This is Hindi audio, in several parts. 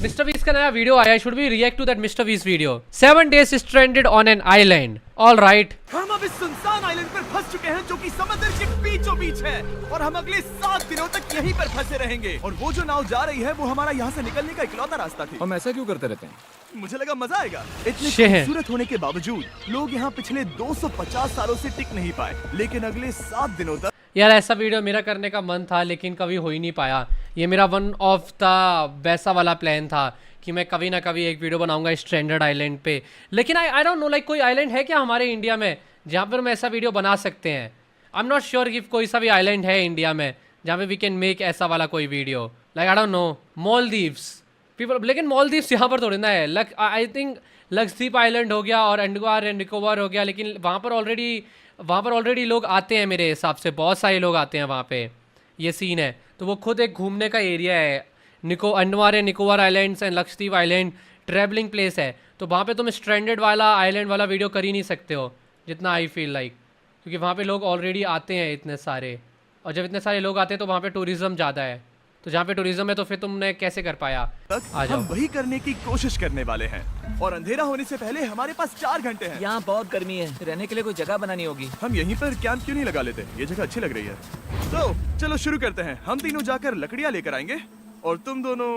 मिस्टर बीस्ट का नया वीडियो आया, should be react to that Mr Beast video. 7 days stranded on an island. All right. हम अब इस सुनसान आइलैंड पर फंस चुके हैं जो कि समंदर के बीचों बीच है और हम अगले 7 दिनों तक यहीं पर फंसे रहेंगे। और वो जो नाव जा रही है वो हमारा यहाँ से निकलने का इकलौता रास्ता थी। हम ऐसा क्यों करते रहते हैं? मुझे लगा मजा आएगा। इतने खूबसूरत होने के बावजूद लोग यहाँ पिछले 250 सालों से टिक नहीं पाए, लेकिन अगले 7 दिनों तक। यार ऐसा वीडियो मेरा करने का मन था लेकिन कभी हो ही नहीं पाया। ये मेरा वन ऑफ द वैसा वाला प्लान था कि मैं कभी ना कभी एक वीडियो बनाऊंगा स्ट्रैंडेड आइलैंड पे। लेकिन आई डोंट नो लाइक कोई आइलैंड है क्या हमारे इंडिया में जहाँ पर हम ऐसा वीडियो बना सकते हैं। आई एम नॉट श्योर कि कोई सा भी आइलैंड है इंडिया में जहाँ पे वी कैन मेक ऐसा वाला कोई video. Like I don't know, Maldives people, लेकिन मालदीव्स यहाँ पर थोड़ी ना है। आई थिंक लक्षद्वीप आइलैंड हो गया और अंडमान एंड निकोबार हो गया, लेकिन वहाँ पर ऑलरेडी लोग आते हैं। मेरे हिसाब से बहुत सारे लोग आते हैं वहाँ पे, ये सीन है। तो वो खुद एक घूमने का एरिया है। Andaman and Nicobar islands and Lakshadweep island travelling place है। तो वहाँ पे तुम स्ट्रैंडेड वाला आइलैंड वाला वीडियो कर ही नहीं सकते हो जितना आई फील लाइक, क्योंकि वहाँ पे लोग ऑलरेडी आते हैं इतने सारे, और जब इतने सारे लोग आते हैं तो वहाँ पे टूरिज्म ज़्यादा है। तो जहाँ पे टूरिज्म है तो फिर तुमने कैसे कर पाया? आ जाओ। हम वही करने की कोशिश करने वाले हैं और अंधेरा होने से पहले हमारे पास 4 घंटे हैं। यहाँ बहुत गर्मी है, रहने के लिए कोई जगह बनानी होगी। हम यहीं पर कैंप क्यों नहीं लगा लेते? ये जगह अच्छी लग रही है। तो चलो शुरू करते हैं। हम तीनों जाकर लकड़ियाँ लेकर आएंगे और तुम दोनों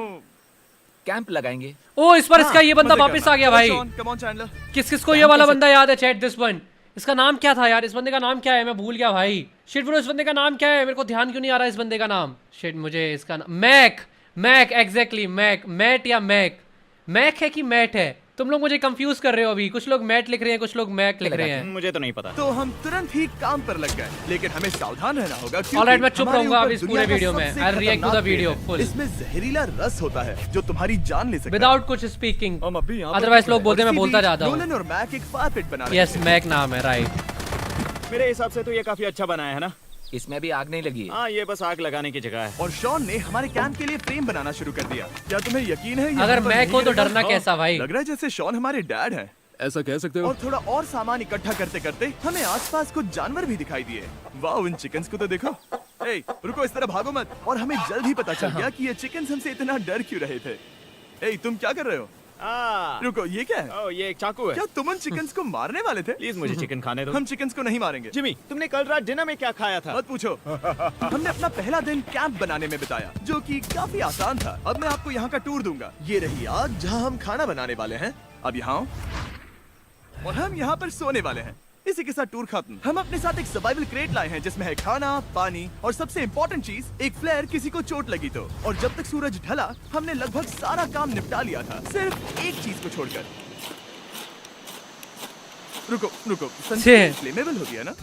कैंप लगाएंगे। ओ इस बार इसका ये बंदा वापस आ गया भाई। Come on Chandler. किसको ये वाला बंदा याद है? Chat this one. इसका नाम क्या था यार? इस बंदे का नाम क्या है? मैं भूल गया भाई। शिट ब्रो, इस बंदे का नाम क्या है? मेरे को ध्यान क्यों नहीं आ रहा इस बंदे का नाम। शिट, मुझे इसका नाम मैक एग्जैक्टली मैट या मैक है कि मैट है? तुम लोग मुझे कंफ्यूज कर रहे हो अभी। कुछ लोग मैट लिख रहे हैं, कुछ लोग मैक लिख रहे हैं। मुझे तो नहीं पता। तो हम तुरंत ही काम पर लग गए, लेकिन हमें सावधान रहना होगा। ऑलराइट, मैं चुप रहूंगा अब इस पूरे वीडियो में। I will react to the video full. इसमें जहरीला रस होता है जो तुम्हारी जान ले सकता है विदाउट कुछ स्पीकिंग। हम अभी यहाँ अदरवाइज लोग बोलते हैं मैं बोलता जाता हूँ। नोलन और मैक एक फायर पिट बना रहे हैं। यस, मैक नाम है, राइट। मेरे हिसाब से तो ये काफी अच्छा बनाया है ना। इसमें भी आग नहीं लगी है। हाँ, ये बस आग लगाने की जगह है। और शॉन ने हमारे कैंप के लिए फ्रेम बनाना शुरू कर दिया। क्या तुम्हें यकीन है? अगर मैक हो तो डरना कैसा भाई? लग रहा है जैसे शॉन हमारे डैड हैं। ऐसा कह सकते हो। और थोड़ा और सामान इकट्ठा करते करते हमें आसपास कुछ जानवर भी दिखाई दिए। वाह, इन चिकन्स को तो देखो। ए, रुको, इस तरह भागो मत। और हमें जल्द ही पता चल गया कि ये चिकन्स हमसे इतना डर क्यों रहे थे। ए, तुम क्या कर रहे हो? रुको, ये क्या है? ओह, ये एक चाकू है। क्या तुम उन चिकन्स को मारने वाले थे? प्लीज मुझे चिकन खाने दो। हम चिकन्स को नहीं मारेंगे। जिमी, तुमने कल रात डिनर में क्या खाया था? मत पूछो। हमने अपना पहला दिन कैंप बनाने में बिताया, जो कि काफी आसान था। अब मैं आपको यहाँ का टूर दूंगा। ये रही आग जहाँ हम खाना बनाने वाले हैं। अब यहाँ और हम यहाँ पर सोने वाले हैं। इसी के साथ टूर खत्म। हम अपने साथ एक सर्वाइवल क्रेट लाए हैं जिसमें है खाना, पानी और सबसे इम्पोर्टेंट चीज एक फ्लेयर, किसी को चोट लगी तो। और जब तक सूरज ढला हमने लगभग सारा काम निपटा लिया था, सिर्फ एक चीज को छोड़कर। रुको, फ्लेमेबल हो गया ना?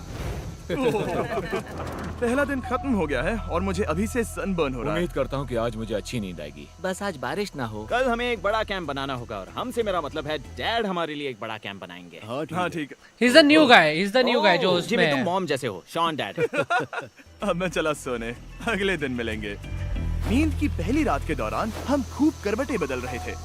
पहला दिन खत्म हो गया है और मुझे अभी से सनबर्न हो रहा है। उम्मीद करता हूँ कि आज मुझे अच्छी नींद आएगी। बस आज बारिश ना हो। कल हमें एक बड़ा कैंप बनाना होगा और हमसे मेरा मतलब है डैड हमारे लिए एक बड़ा कैंप बनाएंगे। हाँ ठीक है। He is the new guy जो उसमें जिमी, तुम है। मॉम जैसे हो, शॉन डैड। अब मैं चला सोने, अगले दिन मिलेंगे। नींद की पहली रात के दौरान हम खूब करवटें बदल रहे थे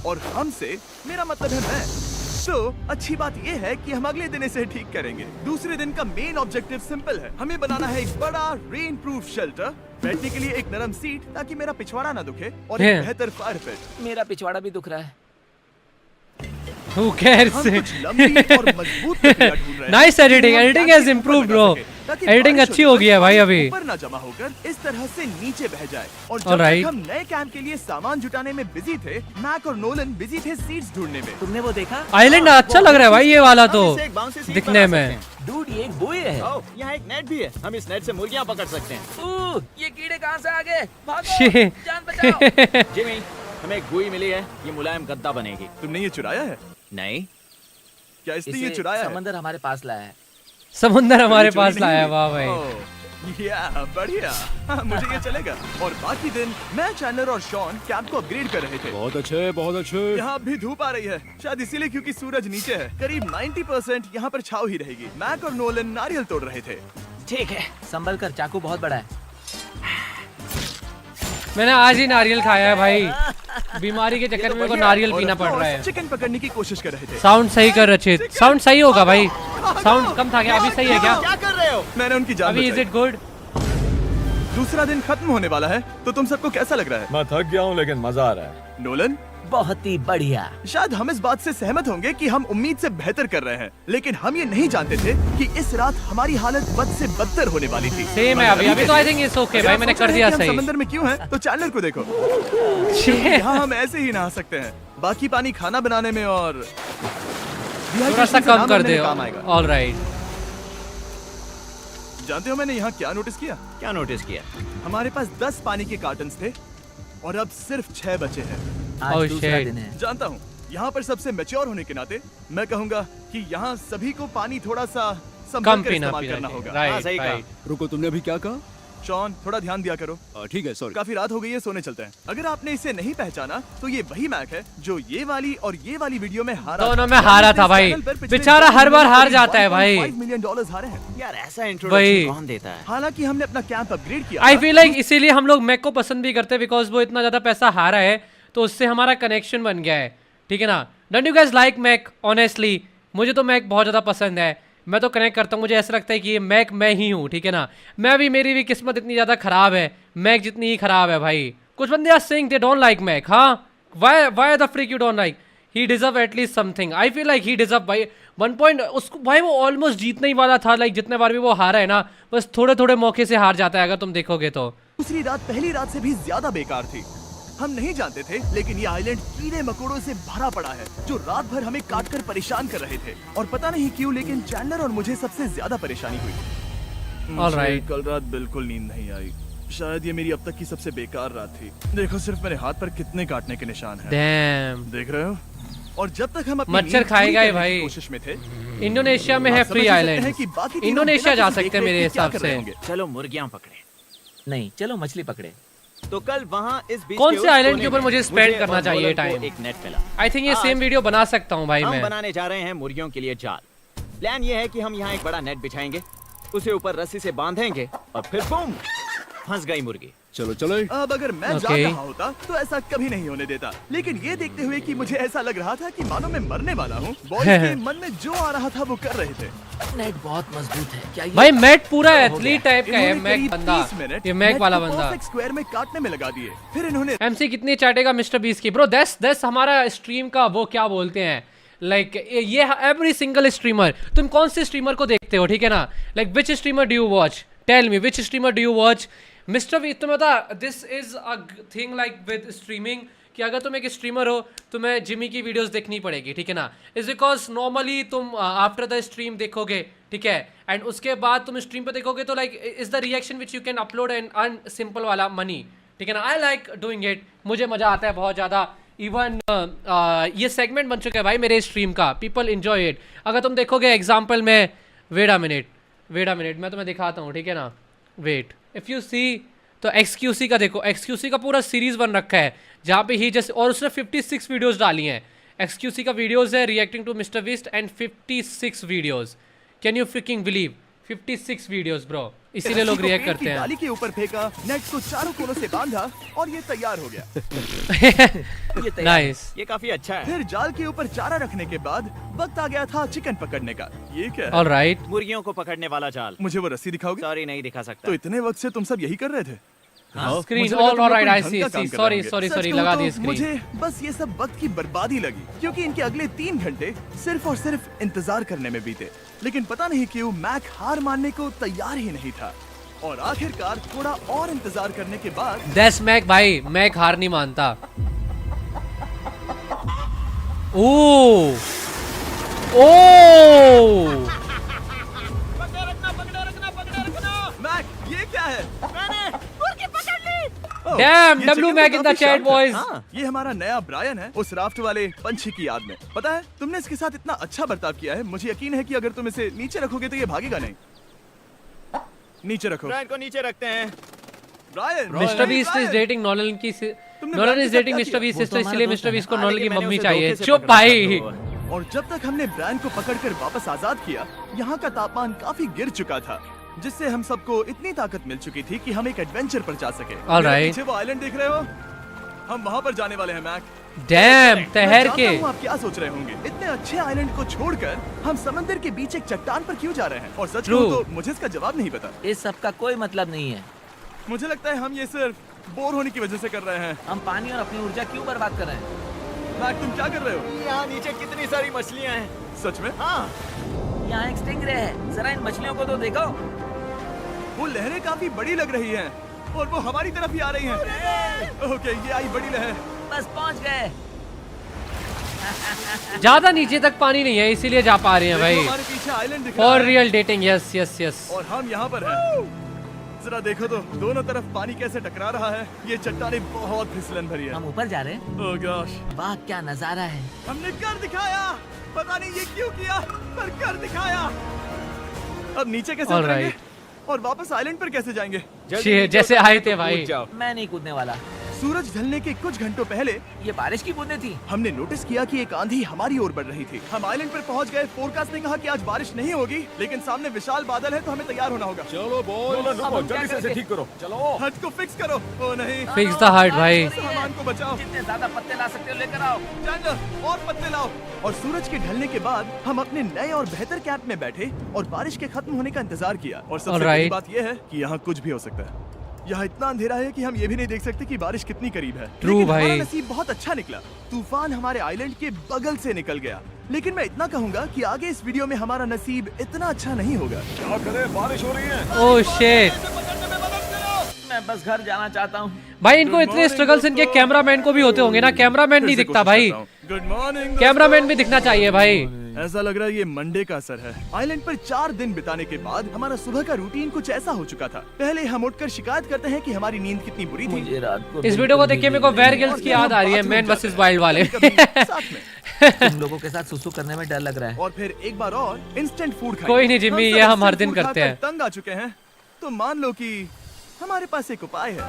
और हमसे मेरा मतलब है मैं। तो अच्छी बात यह है कि हम अगले दिन इसे ठीक करेंगे। दूसरे दिन का मेन ऑब्जेक्टिव सिंपल है। हमें बनाना है एक बड़ा रेन प्रूफ शेल्टर, बैठने के लिए एक नरम सीट ताकि मेरा पिछवाड़ा ना दुखे, और एक बेहतर फायर पिट। मेरा पिछवाड़ा भी दुख रहा है। Who cares? हम कुछ लंबी और मजबूत लकड़ियां ढूंढ रहे हैं। Nice editing. Editing has improved, bro. Editing अच्छी हो गई है भाई अभी। ऊपर ना जमा होकर इस तरह से नीचे बह जाए। और जब Alright. तक हम नए कैंप के लिए सामान जुटाने में बिजी थे, मैक और नोलन बिजी थे सीड्स ढूंढने में। तुमने वो देखा? आइलैंड अच्छा लग रहा है भाई ये वाला तो हम इसे एक bouncy seat दिखने बना में। सकते हैं। डूड, ये एक बुए है। ओह, यहाँ एक नेट भी है। हम इस नेट से मुर्गियाँ पकड़ सकते हैं। ये कीड़े कहाँ से आ गए? Shit. भागो, जान बचाओ। जिमी, हमें एक गुई मिली है। ये मुलायम गद्दा बनेगी। तुमने ये चुराया है? नहीं, क्या इसने ये इसे चुराया है? समंदर हमारे पास लाया है। समुंदर हमारे चोरी पास नहीं लाया, हुई? वाह भाई। ओह, या बढ़िया। हाँ, मुझे ये चलेगा। और बाकी दिन मैं, चैनलर और शॉन कैंप को अपग्रेड कर रहे थे। बहुत अच्छे, बहुत अच्छे। यहाँ भी धूप आ रही है, शायद इसीलिए क्योंकि सूरज नीचे है। करीब 90% यहाँ पर छाव ही रहेगी। मैक और नोलन नारियल तोड़ रहे थे। ठीक है, संभल कर, चाकू बहुत बड़ा है। मैंने आज ही नारियल खाया है भाई। बीमारी के चक्कर में मेरे को नारियल और पीना of पड़ रहा course, है। चिकन पकड़ने की कोशिश कर रहे थे। साउंड सही कर रचित। साउंड सही होगा भाई। साउंड कम था क्या? अभी सही है क्या? क्या कर रहे हो? मैंने उनकी जान अभी इज बचाई। It good? दूसरा दिन खत्म होने वाला है, तो तुम सबको कैसा लग रहा है? मैं थक गया हूँ लेकिन मजा आ रहा है। नोलन, बहुत ही बढ़िया। शायद हम इस बात से सहमत होंगे कि हम उम्मीद से बेहतर कर रहे हैं, लेकिन हम ये नहीं जानते थे कि इस रात हमारी हालत बद से बदतर होने वाली थी। सेम है अभी तो आई थिंक इट्स ओके भाई, मैंने कर दिया सही। समंदर में क्यों हैं? तो चैनल को देखो। यहाँ हम ऐसे ही नहा सकते हैं, बाकी पानी खाना बनाने में और थोड़ा सा कम कर दे। काम आएगा। ऑलराइट। जानते हो मैंने यहाँ क्या नोटिस किया? क्या नोटिस किया? हमारे पास 10 पानी के कार्टन्स थे और अब सिर्फ 6 बचे हैं। आज Oh, दूसरा shit. दिन है। जानता हूँ, यहाँ पर सबसे मैच्योर होने के नाते मैं कहूँगा कि यहाँ सभी को पानी थोड़ा सा संभल कम कर पीना इस्तेमाल करना पीना होगा। हाँ, राइट सही कहा। राइट। रुको, तुमने अभी क्या कहा? शॉन, थोड़ा ध्यान दिया करो। ठीक है, सॉरी। काफी रात हो गई है, सोने चलते हैं। अगर आपने इसे नहीं पहचाना तो ये वही मैक है जो ये वाली और ये वाली वीडियो में हारा। दोनों में हारा था भाई। बेचारा हर बार हार जाता है भाई। $5 मिलियन हारे हैं। यार ऐसा वही। इंट्रोडक्शन कौन देता है? हालांकि हमने अपना कैंप अपग्रेड किया आई था। फील लाइक इसीलिए हम लोग मैक को पसंद भी करते हैं, बिकॉज वो इतना ज्यादा पैसा हारा है तो उससे हमारा कनेक्शन बन गया है। ठीक है ना? Don't you guys like Mack? Honestly मुझे तो मैक बहुत ज़्यादा पसंद है, मैं तो कनेक्ट करता हूँ। मुझे ऐसा लगता है कि ये मैक मैं ही हूँ। ठीक है ना? मेरी भी किस्मत इतनी ज़्यादा ख़राब है, मैक जितनी ही ख़राब है भाई। कुछ बंदे are saying they don't like Mac. हाँ, why the freak you don't like? He deserve at least something. I feel like he deserve भाई 1 पॉइंट। उसको भाई वो ऑलमोस्ट जीतने ही वाला था। लाइक जितने बार भी वो हारा है ना, बस थोड़े थोड़े मौके से हार जाता है अगर तुम देखोगे तो। दूसरी रात पहली रात से भी ज्यादा बेकार थी। हम नहीं जानते थे, लेकिन ये आइलैंड कीड़े मकोड़ों से भरा पड़ा है जो रात भर हमें काट कर परेशान कर रहे थे। और पता नहीं क्यों, लेकिन चैंडलर और मुझे सबसे ज्यादा परेशानी हुई। मुझे Alright. कल रात बिल्कुल नींद नहीं आई। शायद ये मेरी अब तक की सबसे बेकार रात थी। देखो सिर्फ मेरे हाथ पर कितने काटने के निशान हैं। डैम। देख रहे हो? और जब तक हम अपनी मच्छर नींद पूरी खाएगा ही करने की भाई। कोशिश में थे, इंडोनेशिया में है आप समझ फ्री ही सकते आइलैंड। हैं कि बाकी तीनों इंडोनेशिया बिना जा किसी सकते हैं मेरे देख-रेख के क्या हिसाब कर रहे से। होंगे। चलो मुर्गियां पकड़े। नहीं, चलो मछली पकड़े। तो कल वहाँ इस बीच कौन के से उस आइलैंड कोने के ऊपर में मुझे स्पेंड मुझे करना और चाहिए नोलन को टाइम? एक नेट मिला। आई थिंक ये आज सेम वीडियो बना सकता हूँ भाई हम मैं। बनाने जा रहे हैं मुर्गियों के लिए जाल। प्लान ये है कि हम यहाँ एक बड़ा नेट बिछाएंगे, उसे ऊपर रस्सी से बांधेंगे और फिर बूम, फंस गई मुर्गी। चलो चलो। अब अगर मैं जाग Okay. रहा होता तो ऐसा कभी नहीं होने देता, लेकिन ये देखते हुए कि मुझे ऐसा लग रहा था कि मानो मैं मरने वाला हूँ, बॉयज के मन में जो आ रहा था वो कर रहे थे। नेट बहुत मजबूत है। क्या ये भाई मैट पूरा हो एथलीट टाइप का है। इन्होंने मैक करीब बंदा, 30 मिनट ये मैक नेट वाला को बंदा। perfect स्क्वायर में काटने में लगा दिए। फिर इन्होंने एमसी कितनी चाटेगा मिस्टर बीस की? ब्रो दैट्स हमारा स्ट्रीम का वो क्या बोलते हैं, लाइक ये एवरी सिंगल स्ट्रीमर। तुम कौन से स्ट्रीमर को देखते हो? ठीक है ना? Like which streamer do you watch? Tell me which streamer do you watch? Mr Beast, तुम्हें पता this is a thing like with streaming कि अगर तुम एक स्ट्रीमर हो तुम्हें जिमी की वीडियोस देखनी पड़ेगी। ठीक है ना? इज बिकॉज नॉर्मली तुम आफ्टर द स्ट्रीम देखोगे, ठीक है, एंड उसके बाद तुम स्ट्रीम पे देखोगे तो like is the reaction which you can upload and earn simple वाला मनी। ठीक है ना? आई लाइक डूइंग इट, मुझे मजा आता है बहुत ज़्यादा। इवन ये सेगमेंट बन चुका है भाई मेरे स्ट्रीम का, पीपल एंजॉय इट। अगर तुम देखोगे एग्जाम्पल में, वेट अ मिनट मैं तुम्हें दिखाता हूँ। ठीक है ना? वेट, इफ़ यू सी तो XQC का देखो, XQC का पूरा सीरीज बन रखा है जहाँ पे ही जस्ट, और उसने 56 वीडियोस डाली हैं। XQC का वीडियोस है reacting to Mr Beast and 56 videos. Can you freaking believe? 56 videos bro, इसीलिए लोग रस्सी को रिएक्ट पेड़ करते की हैं। डाली के ऊपर फेंका, नेट को चारों कोनों से बांधा और ये तैयार हो गया। ये तैयार है। नाइस। ये काफी अच्छा है। फिर जाल के ऊपर चारा रखने के बाद वक्त आ गया था चिकन पकड़ने का। ये क्या है? ऑलराइट। मुर्गियों को पकड़ने वाला जाल। मुझे वो रस्सी दिखाओगे? सॉरी नहीं दिखा सकता। तो इतने वक्त से तुम सब यही कर रहे थे? हाँ, स्क्रीन मुझे लगा ऑल तुम लोग ऑलराइट, कोई आई ढंग सी का काम कर रहे होंगे। सॉरी सच लगा कहूं दी तो स्क्रीन। मुझे बस ये सब वक्त की बर्बादी लगी, क्योंकि इनके अगले 3 घंटे सिर्फ और सिर्फ इंतजार करने में बीते। लेकिन पता नहीं क्यों मैक हार मानने को तैयार ही नहीं था, और आखिरकार थोड़ा और इंतजार करने के बाद दैट्स मैक भाई, मैक हार नहीं मानता। ओ मैक, ये क्या है? ओह, डैम, ये डब्ल्यू chicken मैक तो इन द काफी चैट शार्प है। बॉयज। हाँ, ये हमारा नया ब्रायन है, उस राफ्ट वाले पंछी की याद में। पता है, तुमने इसके साथ इतना अच्छा बर्ताव किया है, मुझे यकीन है कि अगर तुम इसे नीचे रखोगे तो ये भागेगा नहीं। नीचे रखो। ब्रायन को नीचे रखते हैं। Brian, Mr Beast is Brian. Dating Nolan की, तुमने नॉलन ब्रायन इज के साथ डेटिंग क्या मिस्टर किया? बीस्ट, वो तो हमारा इसलिए दोस्त मिस्टर है बीस्ट को हाँ, नॉलन की लेकिन मैंने मम्मी उसे चाहिए। धोखे से चुप पकड़ा था, भाई। तो- और जब तक हमने ब्रायन को पकड़कर वापस आजाद किया, यहाँ का तापमान काफी गिर चुका था, जिससे हम सबको इतनी ताकत मिल चुकी थी कि हम एक एडवेंचर पर जा सके। All मेरे right. पीछे वो आइलैंड देख रहे हो? हम वहाँ पर जाने वाले हैं मैक। डैम, मैं तहर जानता के। हूँ आप क्या सोच रहे होंगे, इतने अच्छे आइलैंड को छोड़कर हम समंदर के बीच एक चट्टान पर क्यों जा रहे हैं? और सच True. कहूँ तो मुझे इसका जवाब नहीं पता। इस सब का कोई मतलब नहीं है। मुझे लगता है हम ये सिर्फ बोर होने की वजह से कर रहे हैं। हम पानी और अपनी ऊर्जा क्यों बर्बाद कर रहे हैं? मैक, तुम क्या कर रहे हो? यहाँ नीचे कितनी सारी मछलियाँ हैं। सच में? हाँ, यहाँ एक स्टिंगरे है, जरा इन मछलियों को तो देखो। वो लहरें काफी बड़ी लग रही हैं और वो हमारी तरफ ही आ रही हैं। ओके, ये आई बड़ी लहर। बस पहुँच गए। ज्यादा नीचे तक पानी नहीं है इसीलिए जा पा रहे हैं देखो, भाई। हमारे पीछे आइलैंड दिख रहा फॉर है real dating, yes yes yes. और हम यहाँ पर हैं। जरा देखो तो दोनों तरफ पानी कैसे टकरा रहा है। ये चट्टानें बहुत फिसलन भरी है। हम ऊपर जा रहे हैं। ओह गॉश, वाह क्या नजारा है। हमने कर दिखाया। पता नहीं ये क्यों किया, पर कर दिखाया। अब नीचे कैसे All उतरेंगे right. और वापस आइलैंड पर कैसे जाएंगे? जैसे आए थे भाई। कूद जाओ। मैं नहीं कूदने वाला। सूरज ढलने के कुछ घंटों पहले ये बारिश की बूंदें थी। हमने नोटिस किया कि एक आंधी हमारी ओर बढ़ रही थी। हम आइलैंड पर पहुंच गए। फोरकास्ट ने कहा कि आज बारिश नहीं होगी, लेकिन सामने विशाल बादल है तो हमें तैयार होना होगा। चलो बॉय, अब हम क्या करेंगे? ठीक करो। चलो। हट को फिक्स करो। ओ नहीं, फिक्स द हार्ट भाई। सामान को बचाओ। जितने ज्यादा पत्ते ला सकते हो लेकर आओ। चैंडलर, और पत्ते लाओ। और सूरज के ढलने के बाद हम अपने नए और बेहतर कैंप में बैठे और बारिश के खत्म होने का इंतजार किया। और सबसे Alright. बड़ी बात यह है कि यहाँ कुछ भी हो सकता है। यहाँ इतना अंधेरा है कि हम ये भी नहीं देख सकते कि बारिश कितनी करीब है। True लेकिन भाई। हमारा नसीब बहुत अच्छा निकला। तूफान हमारे आइलैंड के बगल से निकल गया। लेकिन मैं इतना कहूंगा कि आगे इस वीडियो में हमारा नसीब इतना अच्छा नहीं होगा। क्या करें, बारिश हो रही है। ओह शिट मैं बस घर जाना चाहता हूँ। भाई, इनको इतने स्ट्रगल्स इनके कैमरामैन को भी होते होंगे ना। कैमरामैन नहीं दिखता भाई। Good morning. कैमरामैन भी दिखना चाहिए भाई। ऐसा लग रहा है ये मंडे का असर है। आइलैंड पर 4 दिन बिताने के बाद हमारा सुबह का रूटीन कुछ ऐसा हो चुका था। पहले हम उठकर शिकायत करते हैं कि हमारी नींद कितनी बुरी थी। मुझे रात को इस वीडियो को देख के मेरे को वेयर गिल्स की याद आ रही है, मैन वर्सेस वाइल्ड वाले। कभी साथ में। तुम लोगों के साथ सुसु करने में डर लग रहा है। और फिर एक बार और इंस्टेंट फूड खाएंगे। कोई नहीं जिम्मी, ये सब हम हर instant दिन food करते खाकर हैं। तंग आ चुके हैं, तो मान लो कि हमारे पास एक उपाय है।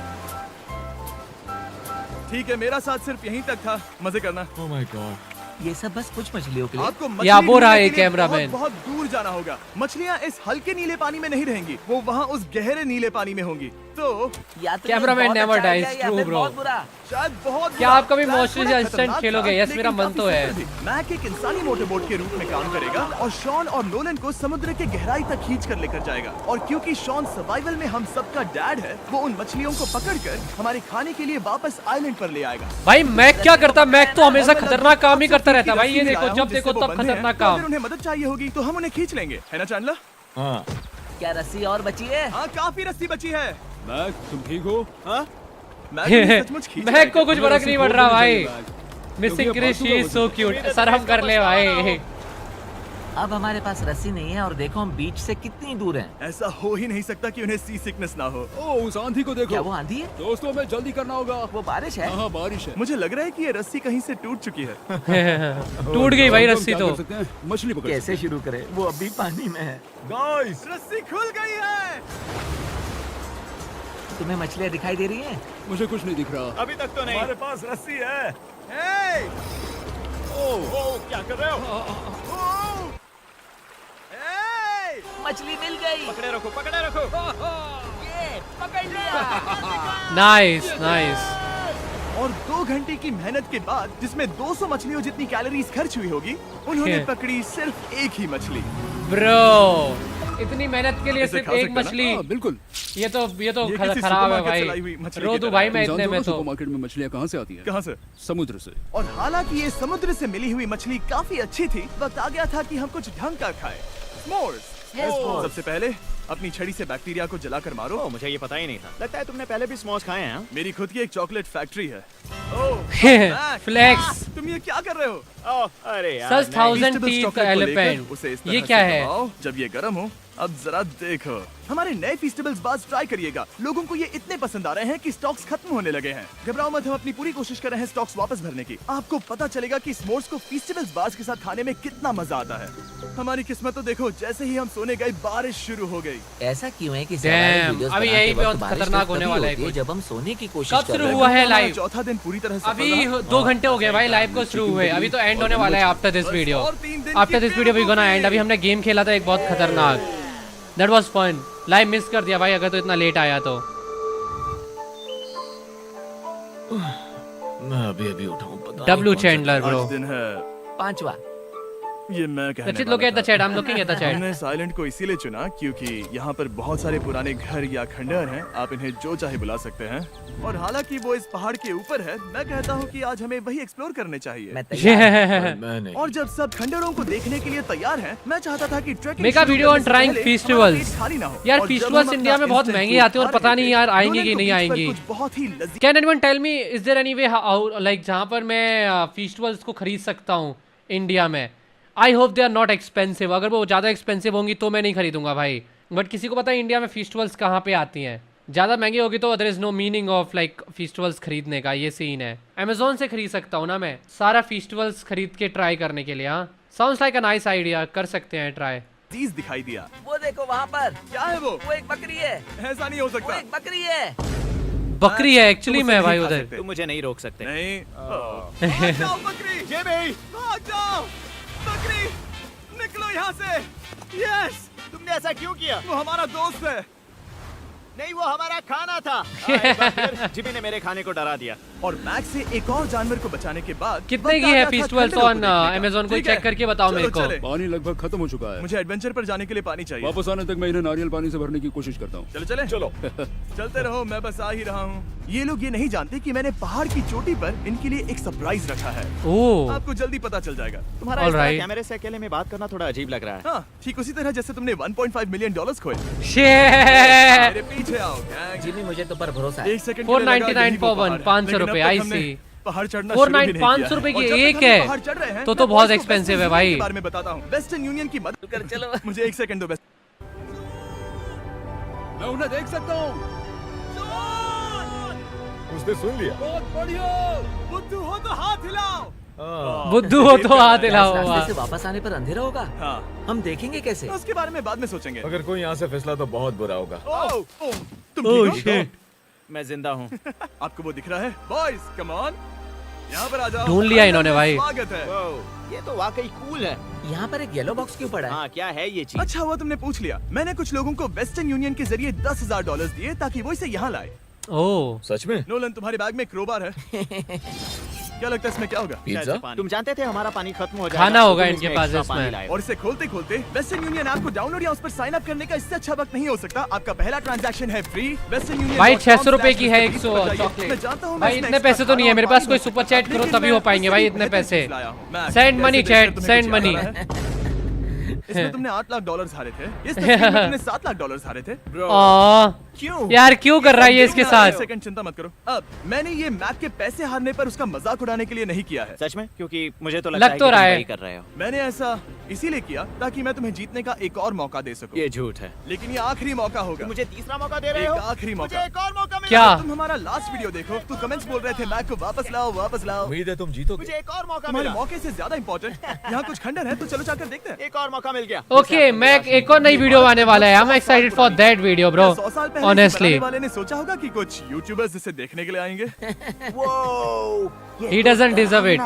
ठीक है, मेरा साथ सिर्फ यहीं तक था। मजे करना। Oh my God. ये सब बस कुछ मछलियों के लिए। आपको या वो रहा ढूंढने एक के लिए कैमरामैन। बहुत दूर जाना होगा। मछलियाँ इस हल्के नीले पानी में नहीं रहेंगी, वो वहाँ उस गहरे नीले पानी में होंगी। तो या तो ये Cameraman बहुत never अच्छा dies, idea या true फिर bro. बहुत बुरा। शायद बहुत क्या बुरा। आप कभी प्लान Monsters थोड़ा या Instant खतरनाक खेलोगे? था, Yes, लेकिन मेरा मन काफी तो है। सुंदर भी। मैक एक इंसानी मोटरबोट के रूप में काम करेगा और शॉन और नोलन को समुद्र के गहराई तक खींच कर लेकर जाएगा। और क्योंकि शॉन सर्वाइवल में हम सबका डैड है, वो उन मछलियों को पकड़कर हमारे खाने के लिए वापस आइलैंड पर ले आएगा। भाई मैक क्या करता? मैक तो हमेशा और मैं खतरनाक काम ही लगभग करता रहता है 50 भाई। ये रस्सी देखो, लाया जब हूं, देखो जिससे वो तब बंधे हैं। खतरनाक तो अगर काम। उन्हें मदद चाहिए होगी तो हम उन्हें खींच लेंगे, है ना चैंडलर? हाँ, क्या रस्सी और बची है? हाँ, काफी रस्सी बची है। मैक तुम ठीक हो? हाँ? मैक उन्हें सचमुच खींच मैक को लेगा। कुछ फर्क नहीं पड़ रहा भाई। क्योंकि मिसिंग अब क्रिश फालतू का इज सो वजन- क्यूट। सर हम कर ले भाई। अब हमारे पास रस्सी नहीं है और देखो हम बीच से कितनी दूर हैं। ऐसा हो ही नहीं सकता कि उन्हें सी सिकनेस ना हो। ओह, उस आंधी को क्या देखो। वो आंधी है? दोस्तों, हमें जल्दी करना होगा। वो बारिश है? हाँ, बारिश है। मुझे लग रहा है कि ये रस्सी कहीं से टूट चुकी है। टूट गई भाई हम रस्सी क्या तो। कर सकते हैं? मछली पकड़ कैसे शुरू करें? वो अभी पानी में है। गाइस, रस्सी खुल गई है। तुम्हें मछलियाँ दिखाई दे रही हैं? मुझे कुछ नहीं दिख रहा। अभी तक तो नहीं। हमारे पास रस्सी है। हे! ओह, क्या कर रहे हो? ओह! हे! मछली मिल गई। पकड़े रखो, पकड़े रखो। ये पकड़ लिया। Nice nice. और 2 घंटे की मेहनत के बाद, जिसमें 200 मछलियों जितनी कैलोरीज खर्च हुई होगी, उन्होंने पकड़ी सिर्फ एक ही मछली। ब्रो, इतनी मेहनत के लिए इसे सिर्फ खा एक सकते हैं ना? मछली। हाँ, बिल्कुल। ये तो ये किसी खराब है सुपरमार्केट चलाई हुई भाई। मछली रो की दूं तरह भाई है। मैं तुम इतने जानते में हो तो। सुपरमार्केट में मछलियाँ कहाँ से आती हैं? कहाँ से? समुद्र से। और हालांकि ये समुद्र से मिली हुई मछली काफी अच्छी थी, वक्त आ गया था कि हम कुछ ढंग का खाएं। S'mores। सबसे पहले अपनी छड़ी से बैक्टीरिया को जलाकर मारो। ओह, मुझे ये पता ही नहीं था। लगता है तुमने पहले भी स्मोक्स खाए हैं। हाँ? मेरी खुद की एक चॉकलेट फैक्ट्री है। Mack, flex. तुम ये क्या कर रहे हो? ओह, अरे यार, सच नहीं। 1000 Eatables टीथ chocolate को लेकर एलिफेंट। उसे इस तरह ये से क्या है? दबाओ, जब ये गर्म हो, अब जरा देखो। हमारे नए फीस्टेबल्स बार्स ट्राई करिएगा। लोगों को ये इतने पसंद आ रहे हैं कि स्टॉक्स खत्म होने लगे हैं। घबराओ मत, हम अपनी पूरी कोशिश कर रहे हैं स्टॉक्स वापस भरने की। आपको पता चलेगा कि स्मोर्स को फीस्टेबल्स बार्स के साथ खाने में कितना मजा आता है। हमारी किस्मत तो देखो, जैसे ही हम सोने गए बारिश शुरू हो गई। ऐसा क्यों है कि Damn, वीडियोस अभी बनाते यही पे वक्त बारिश खतरनाक तो होने तभी वाला है होती कुछ। जब हम सोने की कोशिश कब कर शुरू रहे हुआ हैं। है हमारा लाइव? चौथा दिन पूरी तरह सफल अभी रहा। 2 घंटे हो गए भाई लाइव को शुरू हुए। अभी तो एंड होने वाला है आफ्टर दिस वीडियो। और 3 दिन आफ्टर की दिस वीडियो वी गोना बेवकूफी। एंड। अभी हमने गेम खेला था एक बहुत खतरनाक। That was fun. Live miss कर दिया भाई अगर तो इतना लेट आया तो। मैं अभी उठाऊं, पता नहीं डब्ल्यू कौन सा चैंडलर ब्रो। आज दिन है 5वां। ये मैं कहने Let's look वाला at the था। chat. I'm looking at the chat. हमने इस आइलैंड को इसीलिए चुना क्योंकि यहाँ पर बहुत सारे पुराने घर या खंडहर हैं। आप इन्हें जो चाहे बुला सकते हैं। और हालांकि वो इस पहाड़ के ऊपर है, मैं कहता हूँ कि आज हमें वही एक्सप्लोर करने चाहिए। मैं तैयार हूँ। मैं नहीं। और जब सब खंडहरों को देखने के लिए तैयार हैं, मैं चाहता था कि trekking Make a video on trying festivals. यार यार festivals इंडिया में बहुत महंगे आते हैं और पता नहीं यार आएंगे कि नहीं आएंगे। बहुत ही लजीज Can anyone tell me is there any way how like जहाँ पर मैं festivals को खरीद सकता हूँ इंडिया में? I hope they are not expensive. अगर वो ज़्यादा expensive होंगी तो मैं नहीं खरीदूंगा भाई। बट किसी को पता है इंडिया में festivals कहाँ पे आती हैं? ज़्यादा महंगी होगी तो there is no meaning of like festivals खरीदने का, ये सीन है। Amazon से खरीद सकता हूँ ना मैं सारा festivals खरीद के ट्राई करने के लिए। हाँ, sounds like a nice idea, कर सकते हैं ट्राई। दिखाई दिया। वो देखो वहाँ पर, क्या है वो? वो एक बकरी है, ऐसा नहीं हो वो सकता। एक बकरी है। बकरी है एक्चुअली तुम मैं उसे भाई नहीं खा उधर। सकते। तुम मुझे नहीं रोक सकते। नहीं। भाग जाओ बकरी। भाग जाओ बकरी, निकलो यहाँ से। यस, तुमने ऐसा क्यों किया? वो हमारा दोस्त है। नहीं, वो हमारा खाना था। एक बार फिर जिमी ने मेरे खाने को डरा दिया। और मैक्स से एक और जानवर को बचाने के बाद कितने की वक्त आ है गया था festivals खंडहरों को on देखने का। Amazon? कोई ठीक है, check करके बताओ चलो मेरे को। चले। पानी लगभग खत्म हो चुका है। मुझे एडवेंचर पर जाने के लिए पानी चाहिए। वापस आने तक मैं इन्हें नारियल पानी से भरने की कोशिश करता हूँ। चलो चले। चलो चलते रहो, मैं बस आ ही रहा हूँ। ये लोग ये नहीं जानते कि मैंने पहाड़ की चोटी पर इनके लिए एक सरप्राइज रखा है। ओह आपको जल्दी पता चल जाएगा। तुम्हारा All इस तरह right. कैमरे से अकेले में बात करना थोड़ा अजीब लग रहा है। हाँ, ठीक उसी तरह जैसे तुमने 1.5 मिलियन डॉलर्स खोए। shit मेरे पीछे आओ गैंग। जिमी मुझे तो पर भरोसा है। एक सेकंड 499 for one, 500 रुपए, I see. पहाड़ चढ़ना 500 रुपए की एक है। तो बहुत expensive है भाई। बारे में बताता हूँ। वेस्टर्न यूनियन की मदद कर चलो। मुझे एक सेकंड दो। मैं उन्हें देख सकता हूँ। उसने सुन लिया। बहुत बढ़िया। बुद्धू हो तो हाथ हिलाओ। बुद्धू हो तो हाथ इस हिलाओ। रास्ते से वापस आने पर अंधेरा होगा। हाँ, हम देखेंगे कैसे? उसके बारे में बाद में सोचेंगे। अगर कोई यहाँ से फिसला तो बहुत बुरा होगा। ओह, तुम Oh ठीक हो? shit. मैं जिंदा हूँ। आपको वो दिख रहा है? बॉयज, कम ऑन, यहाँ पर आ जाओ। ढूंढ लिया इन्होंने भाई। स्वागत है। ये तो वाकई कूल है। यहाँ पर एक येलो बॉक्स क्यों पड़ा है? हाँ, क्या है ये चीज? अच्छा हुआ तुमने पूछ लिया। मैंने कुछ लोगों को वेस्टर्न यूनियन के जरिए $10,000 दिए ताकि वो इसे यहाँ लाए। ओह सच में? नोलन, तुम्हारे बैग में क्रोबार है। क्या लगता है इसमें क्या होगा? शायद पिज्जा? से पानी। तुम जानते थे हमारा पानी खत्म हो जाएगा। खाना तो होगा तुम इनके इसमें पास एक्स्ट्रा इसमें। पानी लाए। और इसे खोलते खोलते वेस्टर्न यूनियन ऐप को डाउनलोड या उस पर साइन अप करने का इससे अच्छा वक्त नहीं हो सकता। आपका पहला ट्रांजैक्शन है फ्री। वेस्टर्न यूनियन भाई 600 रुपए की है 100 चॉकलेट। भाई इतने पैसे तो नहीं है मेरे पास। कोई सुपर चैट करो तभी हो पाएंगे भाई इतने पैसे। Send money chat, send money. इसमें तुमने $8 लाख हारे थे। इस तस्वीर में तुमने $7 लाख हारे थे। क्यों? यार क्यों कर रहा है ये इसके एक साथ? सेकंड, चिंता मत करो। अब मैंने ये मैप के पैसे हारने पर उसका मजाक उड़ाने के लिए नहीं किया है। सच में? क्योंकि मुझे तो लगता लग है तो कि रहा तुम है। वही कर रहे हो। मैंने ऐसा इसीलिए किया ताकि मैं तुम्हें जीतने का एक और मौका दे सकूं। ये झूठ है। लेकिन ये आखिरी मौका होगा। तुम मुझे तीसरा मौका दे रहे हो? एक आखिरी मुझे मौका। एक और मौका मिला। क्या? तुम हमारा लास्ट वीडियो देखो तो कमेंट्स बोल रहे थे मैक को वापस लाओ, वापस लाओ। उम्मीद है तुम जीतोगे। मुझे एक और मौका तुम्हारे मिला। मौके से ज्यादा इंपॉर्टेंट यहाँ कुछ खंडर है, तो चलो जाकर देखते हैं। एक और मौका मिल गया। ओके मैं एक और नई वीडियो आने वाला है। I am excited for that video bro. 100 साल पहले ऑनेस्टली बनाने वाले ने सोचा होगा कि कुछ यूट्यूबर्स इसे देखने के लिए आएंगे। he doesn't deserve it.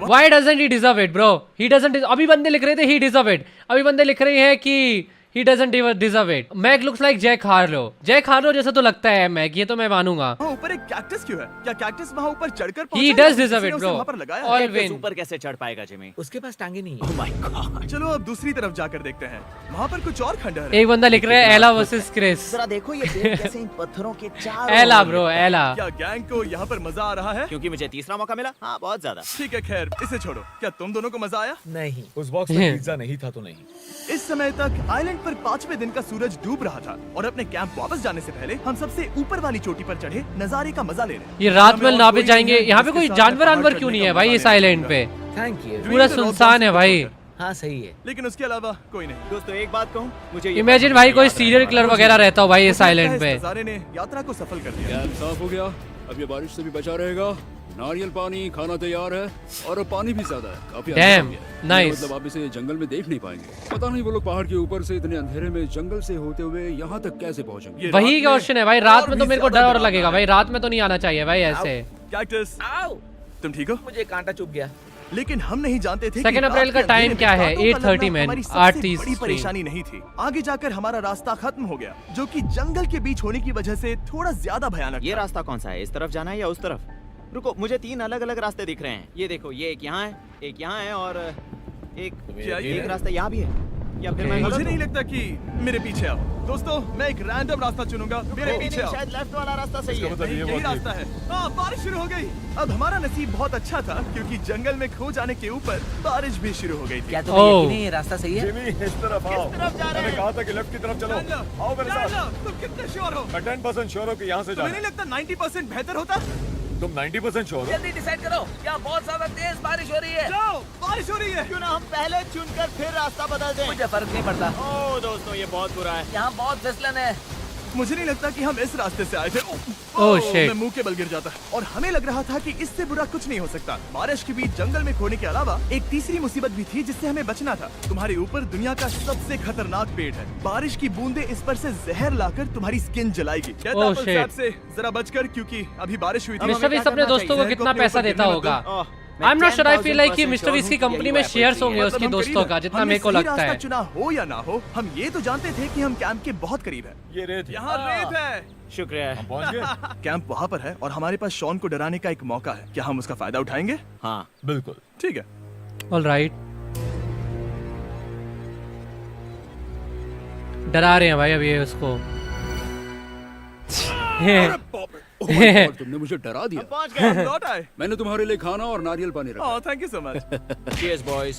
Why doesn't he deserve it bro? He doesn't अभी बंदे लिख रहे थे he deserve it. अभी बंदे लिख रहे हैं कि he doesn't deserve it. Meg looks like Jack Harlow. Jack Harlow जैसा तो लगता है मैग, ये तो मैं मानूंगा। वहाँ ऊपर एक कैक्टस क्यों है? क्या कैक्टस वहाँ ऊपर चढ़कर He पहुंचा does या deserve किसी ने it उसे bro. वहाँ पर लगाया? All cactus win. ऊपर कैसे चढ़ पाएगा जिमी? उसके पास टांगे नहीं Oh है। my God. चलो अब दूसरी तरफ जाकर देखते हैं। वहाँ पर कुछ और खंडहर है। एक बंदा लिख रहा है एला वर्सेस क्रिस। जरा देखो ये पेड़ कैसे इन पत्थरों के चारों एला ओर ब्रो एला। क्या गैंग को यहाँ पर मजा आ रहा है? क्योंकि मुझे तीसरा मौका मिला। हाँ, बहुत ज्यादा। ठीक है, खैर इसे छोड़ो। क्या तुम दोनों को मजा आया? नहीं। उस बॉक्स में पिज्जा नहीं था तो नहीं। इस समय तक आइलैंड पर 5वें दिन का सूरज डूब रहा था और अपने कैंप वापस जाने से पहले हम सबसे ऊपर वाली चोटी पर चढ़े नजारे का मजा ले रहे। ये रात में हमें और ना पे कोई जाएंगे। नहीं है यहाँ पे जिसके कोई साथ जानवर पहाड़ वानवर चढ़ने क्यों नहीं का है मजा भाई ले इस सकूंगा। आइलैंड पे? Thank you. पूरा सुनसान है भाई। हाँ सही है। लेकिन उसके अलावा कोई नहीं। दोस्तों एक बात कहूँ, मुझे ये इमेजिन बात भाई कोई याद है। सीरियल किलर वगैरह रहता हो भाई इस मुझे लगता है आइलैंड इस पे। नजारे ने यात्रा को सफल कर दिया। कैंप साफ हो गया। अब ये बारिश से भी बचा रहेगा। नारियल पानी, खाना तैयार है और अब पानी भी ज्यादा है। काफी अंधेरा Damn, हो गया है। nice. मतलब आप इसे जंगल में देख नहीं पाएंगे। पता नहीं वो लोग पहाड़ के ऊपर से इतने अंधेरे में जंगल से होते हुए यहाँ तक कैसे पहुँचेंगे। ये वही रात में क्वेश्चन है भाई। रात और में तो भी मेरे को ज्यादा डर डरावना लगेगा है। भाई। रात में तो नहीं आना चाहिए भाई ऐसे। कैक्टस, आओ। तुम ठीक हो? मुझे कांटा चुभ गया। लेकिन हम नहीं जानते थे कि 2 अप्रैल रात का के टाइम अंधेरे क्या में है? कांटों का 8:30 लगना में, हमारी 8:30 सबसे बड़ी परेशानी नहीं थी। आगे जाकर हमारा रास्ता खत्म हो गया, जो कि जंगल के बीच होने की वजह से थोड़ा ज्यादा भयानक ये था। रास्ता कौन सा है? इस तरफ जाना है या उस तरफ? रुको, मुझे 3 अलग अलग रास्ते दिख रहे हैं। ये देखो, ये एक यहाँ है, एक यहाँ है और एक क्या ये एक रास्ता यहाँ भी है, या फिर मैं मुझे गलत नहीं हूँ? लगता कि मेरे पीछे आओ। दोस्तों, मैं एक रैंडम रास्ता चुनूंगा, मेरे नहीं, पीछे नहीं, आओ। शायद लेफ्ट वाला रास्ता सही है। मतलब नहीं, ये यही बहुत रास्ता है। बारिश शुरू हो गई। अब हमारा नसीब बहुत अच्छा था क्योंकि जंगल में खो जाने के ऊपर बारिश भी शुरू हो गई थी। क्या तुम्हें ओह। यकीन है ये रास्ता सही है? जिमी इस तरफ आओ। तरफ जा रहे मैंने हैं? कहा था कि लेफ्ट की तरफ चलो। जान लो, आओ मेरे जान साथ। लो, तुम कितने श्योर हो? मैं 10% श्योर हूँ कि यहाँ से तुम्हें जाना नहीं लगता 90% बेहतर होता? तुम 90% श्योर हो? जल्दी डिसाइड करो, यहाँ बहुत ज्यादा तेज बारिश हो रही है। जाओ, बारिश हो रही है। क्यों ना हम पहले चुनकर फिर रास्ता बदल दें? मुझे फर्क नहीं पड़ता, ओह दोस्तों, ये बहुत बुरा है। यहाँ बहुत फिसलन है। मुझे नहीं लगता कि हम इस रास्ते से आए थे। Oh, shit. मैं मुंह के बल गिर जाता और हमें लग रहा था कि इससे बुरा कुछ नहीं हो सकता। बारिश के बीच जंगल में खोने के अलावा एक तीसरी मुसीबत भी थी जिससे हमें बचना था। तुम्हारे ऊपर दुनिया का सबसे खतरनाक पेड़ है। बारिश की बूंदें इस पर से जहर लाकर तुम्हारी skin जलाएगी। Death Oh, Apple shit. Sap से जरा बचकर, क्योंकि अभी बारिश हुई थी। मिस्टर बीस्ट अपने दोस्तों को जहर को कितना अपने पैसा ऊपर देता गिरने मत होगा? दो। I am not sure, I feel like कि 1000% मिस्टर बीस्ट की sure हूँ कंपनी कि में यही शेयर्स Apple होंगे tree है। उसके मतलब हम दोस्तों करीब का, हैं। जितना हमने मेरे को सही लगता रास्ता है। चुना हो या ना हो, हम ये तो जानते थे कि हम कैंप के बहुत करीब हैं। ये रेत है। यहाँ रेत है। शुक्रिया। हम पहुँच गए? कैंप वहाँ पर है और हमारे पास शॉन को डराने का एक मौका है। क्या हम उसका फायदा उठाएंगे? हाँ, बिल्कुल। ठीक है। ऑलराइट, डरा रहे हैं भाई अभी ये उसको। बाप रे, oh my God, तुमने मुझे डरा दिया। पहुंच हम गए। लौट आए। मैंने तुम्हारे लिए खाना और नारियल पानी रखा। Oh, thank you so much. Cheers boys।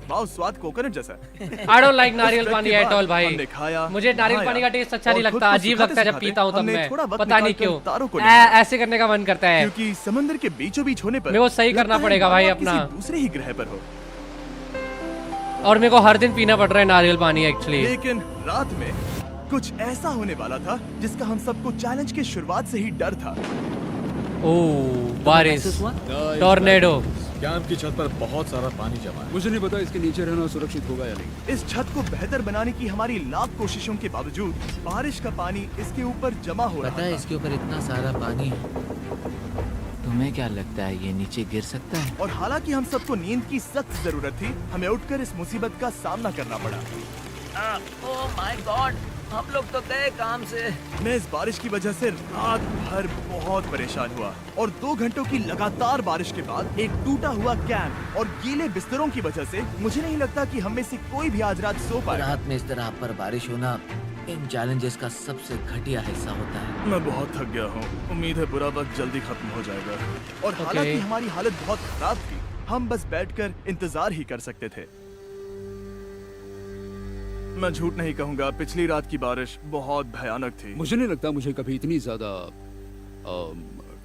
वाह, स्वाद कोकोनट जैसा है। आई डोंट लाइक नारियल उसके पानी बाद एट ऑल भाई। हमने खाया, मुझे नारियल नहाया पानी का टेस्ट अच्छा नहीं और खुद लगता, को अजीब सुखाते लगता है जब सुखाते पीता हूँ तब हमने मैं, थोड़ा वक्त पता नहीं निकालकर क्यों तारों को निहारा। ऐसे करने का मन करता है। क्योंकि समंदर के बीचों बीच होने पर मेरे को सही लगता करना है पड़ेगा भाई मानो आप अपना। किसी दूसरे ही ग्रह पर हो। और मेरे को हर दिन पीना पड़ रहा है नारियल पानी एक्चुअली। लेकिन रात में कुछ ऐसा होने वाला था जिसका हम सबको चैलेंज के शुरुआत से ही डर था। ओह, बारिश, महसूस हुआ? Guys, tornado. कैंप की छत पर बहुत सारा पानी जमा है। मुझे नहीं पता इसके नीचे रहना सुरक्षित होगा या नहीं। इस छत को बेहतर बनाने की हमारी लाख कोशिशों के बावजूद बारिश का पानी इसके ऊपर जमा हो पता रहा है था। इसके ऊपर इतना सारा पानी है, तुम्हें क्या लगता है ये नीचे गिर सकता है? और हालांकि हम सबको नींद की सख्त जरूरत थी, हमें उठकर इस मुसीबत का सामना करना पड़ा। ओह माय गॉड, हम लोग तो गए काम से। मैं इस बारिश की वजह से रात भर बहुत परेशान हुआ और 2 घंटों की लगातार बारिश के बाद एक टूटा हुआ कैंप और गीले बिस्तरों की वजह से मुझे नहीं लगता कि हम में से कोई भी आज रात सो पाएगा। रात में इस तरह पर बारिश होना इन चैलेंजेस का सबसे घटिया हिस्सा होता है। मैं बहुत थक गया हूँ। उम्मीद है बुरा वक्त जल्दी खत्म हो जाएगा। और हालांकि हमारी हालत बहुत खराब थी, हम बस बैठकर इंतजार ही कर सकते थे। मैं झूठ नहीं कहूंगा, पिछली रात की बारिश बहुत भयानक थी। मुझे नहीं लगता मुझे कभी इतनी ज्यादा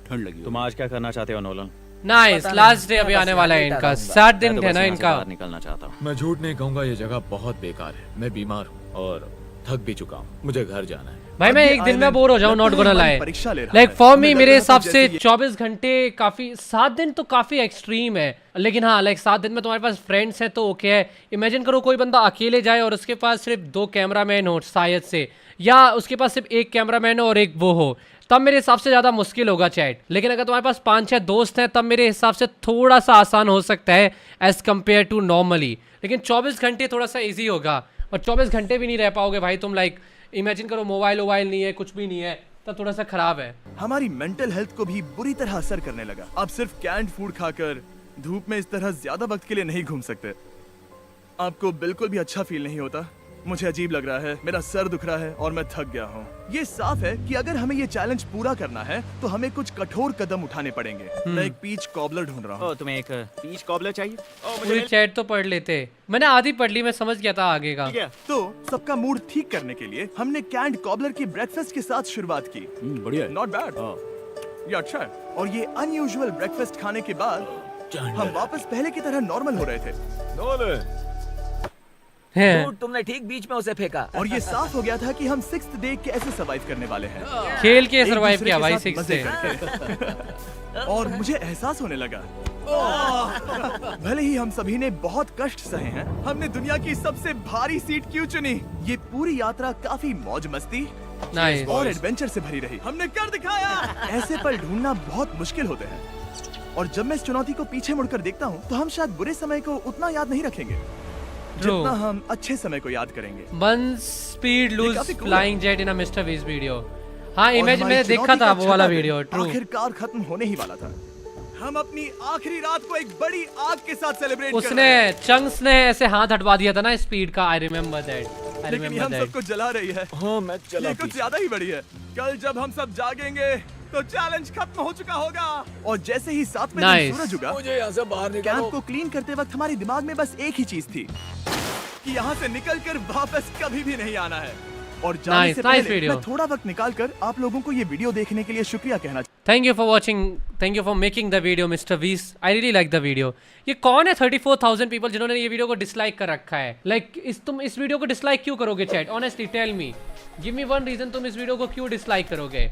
ठंड लगी तुम आज क्या करना चाहते हो नोलन? नाइस, पता लास्ट नहीं, डे अभी मैं आने बस वाला है यहाँ इनका, बैठा 7 दिन मैं तो है बस ना यहाँ से इनका। बाहर निकलना चाहता हूँ। मैं झूठ नहीं कहूँगा, ये जगह बहुत बेकार है। मैं बीमार हूँ और थक भी चुका हूँ। मुझे घर जाना है। भाई मैं अब ये एक दिन में island बोर हो जाऊँ, लगता नॉट है गोना हमारी लाए। परीक्षा ले रहा लाइक है। फॉर हमें मी लग मेरे रहा था हिसाब जैसे से ये 24 घंटे काफी, 7 दिन तो काफी एक्सट्रीम है। लेकिन हाँ, लाइक 7 दिन में तुम्हारे पास फ्रेंड्स है तो ओके है। इमेजिन करो कोई बंदा अकेले जाए और उसके पास सिर्फ 2 कैमरामैन हो शायद से, या उसके पास सिर्फ 1 कैमरामैन हो और 1 वो हो, तब मेरे हिसाब से ज़्यादा मुश्किल होगा चैट। लेकिन अगर तुम्हारे पास 5-6 दोस्त हैं तब मेरे हिसाब से थोड़ा सा आसान हो सकता है एज कम्पेयर टू नॉर्मली। लेकिन 24 घंटे थोड़ा सा ईजी होगा, और 24 घंटे भी नहीं रह पाओगे भाई तुम। लाइक इमेजिन करो मोबाइल वोबाइल नहीं है, कुछ भी नहीं है, तब थोड़ा सा खराब है। हमारी मेंटल हेल्थ को भी बुरी तरह असर करने लगा। अब सिर्फ कैंड फूड खाकर धूप में इस तरह ज्यादा वक्त के लिए नहीं घूम सकते। आपको बिल्कुल भी अच्छा फील नहीं होता। मुझे अजीब लग रहा है, मेरा सर दुख रहा है और मैं थक गया हूँ। ये साफ है कि अगर हमें ये चैलेंज पूरा करना है तो हमें कुछ कठोर कदम उठाने पड़ेंगे। मैं एक पीच कॉबलर ढूंढ रहा हूँ। ओह, तुम्हें एक पीच कॉबलर चाहिए? ओह, मुझे पूरी चैट तो पढ़ लेते, मैंने आधी पढ़ ली, मैं समझ गया था आगे का। मिल गया। तो सबका मूड ठीक करने के लिए हमने कैंड कॉबलर की ब्रेकफास्ट के साथ शुरुआत की। बढ़िया है। नॉट बैड, ये अच्छा है। और ये अनयूजुअल ब्रेकफास्ट खाने के बाद हम वापस पहले की तरह नॉर्मल हो रहे थे। नोलन, हैं। Dude, तुमने ठीक बीच में उसे फेंका। और ये साफ हो गया था कि हम 6th डे कैसे सरवाइव करने वाले हैं। खेल के एक सरवाइव दूसरे किया के भाई साथ 6 मजे से। करके। और मुझे एहसास होने लगा, भले ही हम सभी ने बहुत कष्ट सहे हैं, हमने दुनिया की सबसे भारी सीट क्यों चुनी? ये पूरी यात्रा काफी मौज मस्ती नाइस। और एडवेंचर से भरी रही। हमने कर दिखाया। ऐसे पल ढूंढना बहुत मुश्किल होते हैं, और जब मैं इस चुनौती को पीछे मुड़कर देखता हूँ तो हम शायद बुरे समय को उतना याद नहीं रखेंगे जितना हम अच्छे समय को याद करेंगे। 1 स्पीड लूज काफी cool है। फ्लाइंग जेट इन अ मिस्टर बीस्ट वीडियो। हाँ, और इमेज हमारी मैंने देखा चुनौती था का वो वाला छठा दिन वीडियो। ट्रू। आखिरकार खत्म होने ही वाला था। हम अपनी आखिरी रात को एक बड़ी आग के साथ सेलिब्रेट कर उसने रहे हैं। चंक्स ने ऐसे हाथ हटवा दिया था ना स्पीड का। आई रिमेम्बर दैट, आई लेकिन ये रिमेम्बर हम दैट। सबको जला रही है। हाँ मैं चला ये कुछ ज्यादा ही बड़ी है। कल जब हम सब जागेंगे तो चैलेंज खत्म हो चुका होगा। और जैसे ही 7वें दिन Nice. सूरज उगा, मुझे यहाँ से बाहर कैंप निकालो। को क्लीन करते वक्त हमारे दिमाग में बस एक ही चीज थी कि यहाँ से निकलकर वापस कभी भी नहीं आना है। और जाने Nice, से nice पहले video. मैं थोड़ा वक्त निकालकर आप लोगों को ये वीडियो देखने के लिए शुक्रिया कहना thank you for watching, thank you for making the video mister वीस। I really like the video. ये कौन है 34,000 पीपल जिन्होंने ये वीडियो को डिसलाइक कर रखा है? तुम इस वीडियो को डिसलाइक क्यों करोगे chat? Honestly tell me, give me one reason तुम इस वीडियो को क्यों डिसलाइक करोगे?